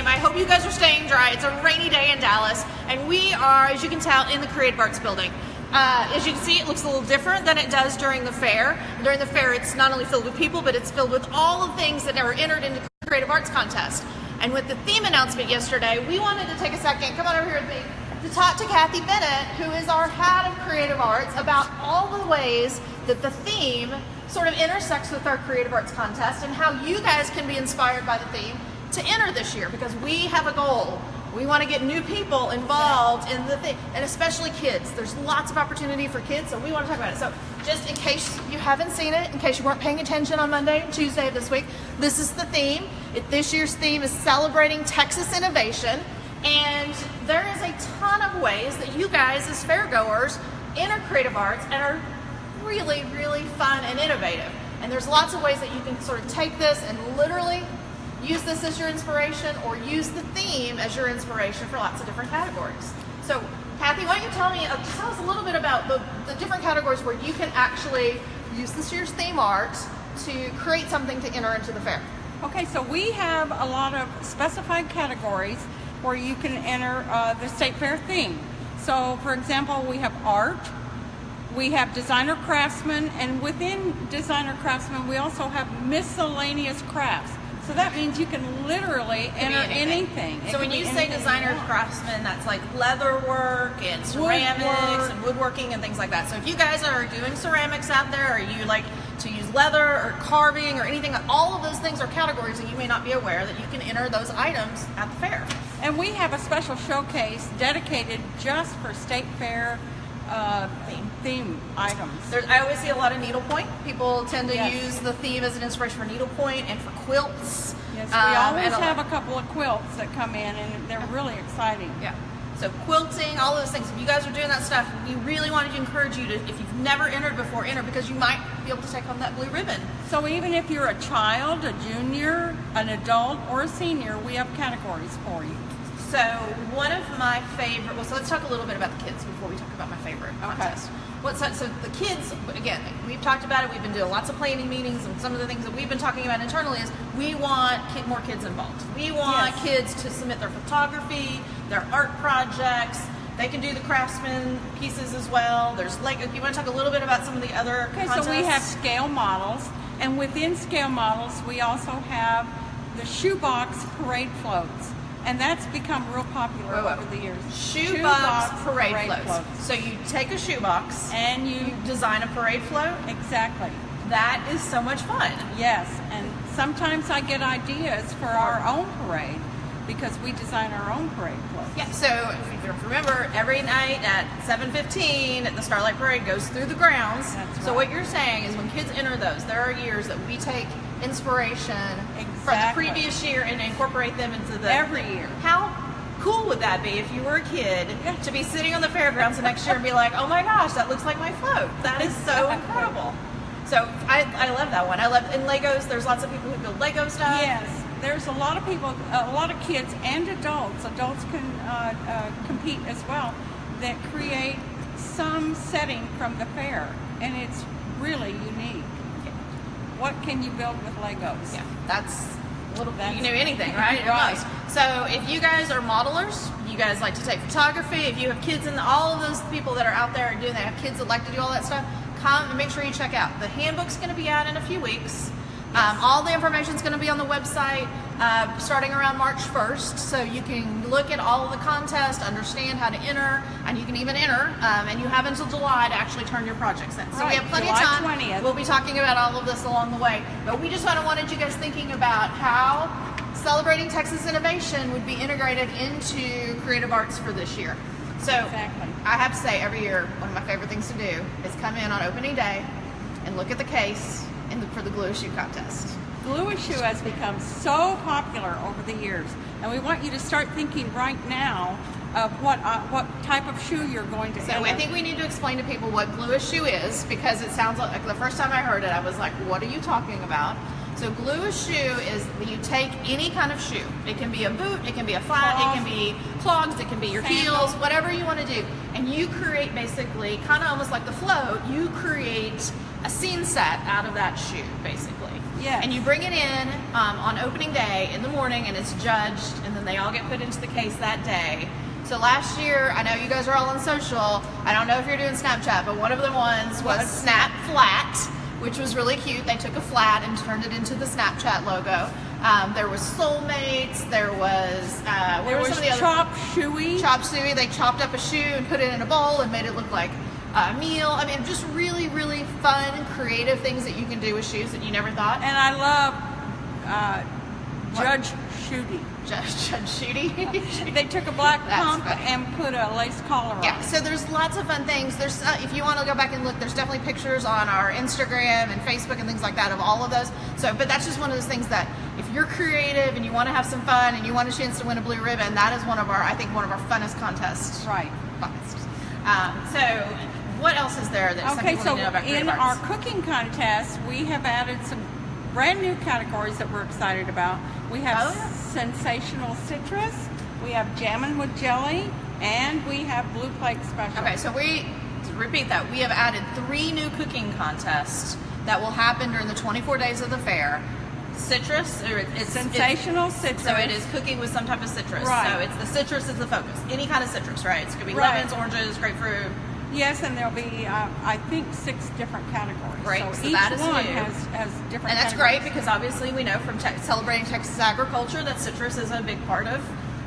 I hope you guys are staying dry. It's a rainy day in Dallas, and we are, as you can tell, in the Creative Arts building. As you can see, it looks a little different than it does during the fair. During the fair, it's not only filled with people, but it's filled with all the things that are entered into the Creative Arts contest. And with the theme announcement yesterday, we wanted to take a second, come on over here with me, to talk to Kathy Bennet, who is our head of Creative Arts, about all the ways that the theme sort of intersects with our Creative Arts contest and how you guys can be inspired by the theme to enter this year, because we have a goal. We want to get new people involved in the thing, and especially kids. There's lots of opportunity for kids, so we want to talk about it. So just in case you haven't seen it, in case you weren't paying attention on Monday and Tuesday of this week, this is the theme. This year's theme is celebrating Texas innovation, and there is a ton of ways that you guys as fairgoers enter Creative Arts and are really, really fun and innovative. And there's lots of ways that you can sort of take this and literally use this as your inspiration, or use the theme as your inspiration for lots of different categories. So, Kathy, why don't you tell me, just tell us a little bit about the different categories where you can actually use this year's theme art to create something to enter into the fair. Okay, so we have a lot of specified categories where you can enter the State Fair theme. So, for example, we have art, we have designer craftsman, and within designer craftsman, we also have miscellaneous crafts. So that means you can literally enter anything. So when you say designer craftsman, that's like leather work and ceramics and woodworking and things like that. So if you guys are doing ceramics out there, or you like to use leather or carving or anything, all of those things are categories that you may not be aware that you can enter those items at the fair. And we have a special showcase dedicated just for State Fair theme items. I always see a lot of needlepoint. People tend to use the theme as an inspiration for needlepoint and for quilts. Yes, we always have a couple of quilts that come in, and they're really exciting. Yeah. So quilting, all those things. If you guys are doing that stuff, we really wanted to encourage you to, if you've never entered before, enter, because you might be able to take home that blue ribbon. So even if you're a child, a junior, an adult, or a senior, we have categories for you. So one of my favorite, so let's talk a little bit about the kids before we talk about my favorite contest. So the kids, again, we've talked about it, we've been doing lots of planning meetings, and some of the things that we've been talking about internally is we want more kids involved. We want kids to submit their photography, their art projects. They can do the craftsman pieces as well. There's like, if you want to talk a little bit about some of the other contests. So we have scale models, and within scale models, we also have the shoebox parade floats. And that's become real popular over the years. Shoebox parade floats. So you take a shoebox and you design a parade float? Exactly. That is so much fun. Yes, and sometimes I get ideas for our own parade because we design our own parade floats. Yeah, so if you remember, every night at 7:15, the Starlight Parade goes through the grounds. That's right. So what you're saying is when kids enter those, there are years that we take inspiration from the previous year and incorporate them into the every year. How cool would that be if you were a kid to be sitting on the fairgrounds the next year and be like, oh my gosh, that looks like my float. That is so incredible. So I love that one. In Legos, there's lots of people who build Lego stuff. Yes, there's a lot of people, a lot of kids and adults. Adults can compete as well, that create some setting from the fair, and it's really unique. What can you build with Legos? Yeah, that's a little bit. You can do anything, right? Right. So if you guys are modelers, you guys like to take photography, if you have kids, and all of those people that are out there and doing that, have kids that like to do all that stuff, come and make sure you check out. The handbook's going to be out in a few weeks. All the information is going to be on the website starting around March 1st, so you can look at all of the contests, understand how to enter, and you can even enter, and you have until July to actually turn your projects in. So we have plenty of time. July 20th. We'll be talking about all of this along the way, but we just wanted you guys thinking about how celebrating Texas innovation would be integrated into Creative Arts for this year. So I have to say, every year, one of my favorite things to do is come in on opening day and look at the case for the glue shoe contest. Glue shoe has become so popular over the years, and we want you to start thinking right now of what type of shoe you're going to enter. So I think we need to explain to people what glue shoe is, because it sounds like the first time I heard it, I was like, what are you talking about? So glue shoe is that you take any kind of shoe. It can be a boot, it can be a flat, it can be clogs, it can be your heels, whatever you want to do. And you create basically, kind of almost like the float, you create a scene set out of that shoe, basically. Yes. And you bring it in on opening day in the morning, and it's judged, and then they all get put into the case that day. So last year, I know you guys are all on social. I don't know if you're doing Snapchat, but one of the ones was Snap Flat, which was really cute. They took a flat and turned it into the Snapchat logo. There was Soulmates. There was There was Chop Suey. Chop Suey. They chopped up a shoe and put it in a bowl and made it look like a meal. I mean, just really, really fun, creative things that you can do with shoes that you never thought. And I love Judge Shooty. Judge Shooty. They took a black That's pump funny. and put a lace collar on. Yeah, so there's lots of fun things. There's if you want to go back and look, there's definitely pictures on our Instagram and Facebook and things like that of all of those. So, but that's just one of those things that if you're creative and you want to have some fun and you want a chance to win a blue ribbon, that is one of our funnest contests. Right. Funnest. So, what else is there that some Okay, people so need to know about in creative our arts? cooking contest, we have added some brand new categories that we're excited about. We have sensational citrus, we have jammin' with jelly, and we have blue plate special. Okay, so to repeat that, we have added 3 new cooking contests that will happen during the 24 days of the fair. Citrus, or it's sensational citrus. So it is cooking with some type of citrus. Right. So it's the citrus is the focus. Any kind of citrus, right? It's going to be Right. lemons, oranges, grapefruit. Yes, and there'll be, I think, 6 different categories. Great, So so each that is one new. has different And that's categories. great because obviously we know from celebrating Texas agriculture that citrus is a big part of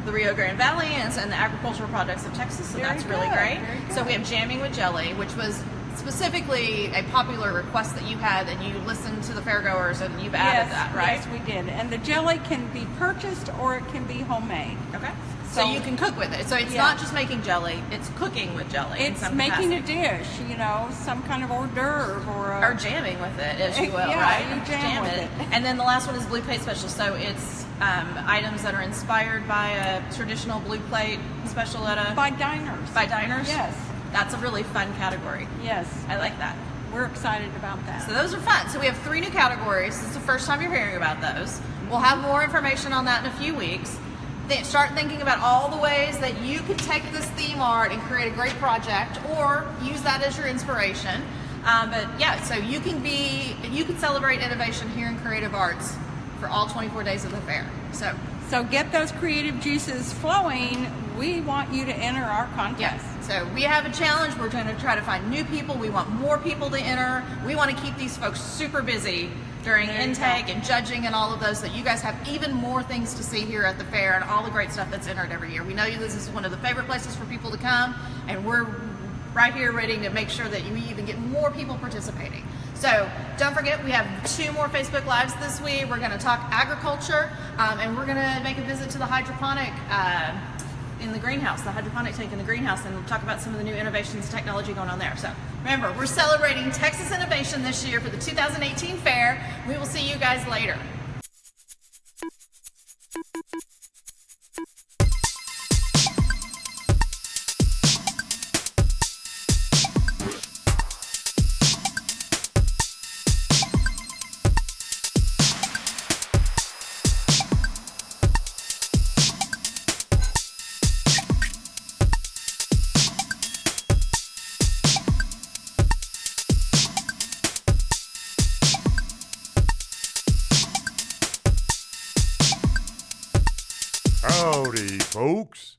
the Rio Grande Valley and the agricultural products of Texas, so Very that's really good, great. very good. So we have jamming with jelly, which was specifically a popular request that you had, and you listened to the fairgoers and you've added that, right? Yes, we did. And the jelly can be purchased or it can be homemade. Okay. So you can cook with it. So it's not just making jelly; it's cooking with jelly. in It's some making capacity. a dish, some kind of hors d'oeuvre or Or jamming with it, as you will, Yeah, right? you jam with it. And then the last one is blue plate special. So it's items that are inspired by a traditional blue plate special at a by diners. by diners. Yes. That's a really fun category. Yes. I like that. We're excited about that. So those are fun. So we have 3 new categories. This is the first time you're hearing about those. We'll have more information on that in a few weeks. Start thinking about all the ways that you can take this theme art and create a great project, or use that as your inspiration. But yeah, so you can celebrate innovation here in creative arts for all 24 days of the fair. So get those creative juices flowing. We want you to enter our contest. Yes. So we have a challenge. We're going to try to find new people. We want more people to enter. We want to keep these folks super busy during intake and judging and all of those, so that you guys have even more things to see here at the fair and all the great stuff that's entered every year. We know this is one of the favorite places for people to come, and we're right here ready to make sure that you even get more people participating. So don't forget, we have 2 more Facebook Lives this week. We're going to talk agriculture, and we're going to make a visit to the hydroponic in the greenhouse, the hydroponic tank in the greenhouse, and we'll talk about some of the new innovations and technology going on there. So remember, we're celebrating Texas innovation this year for the 2018 fair. We will see you guys later. Howdy, folks.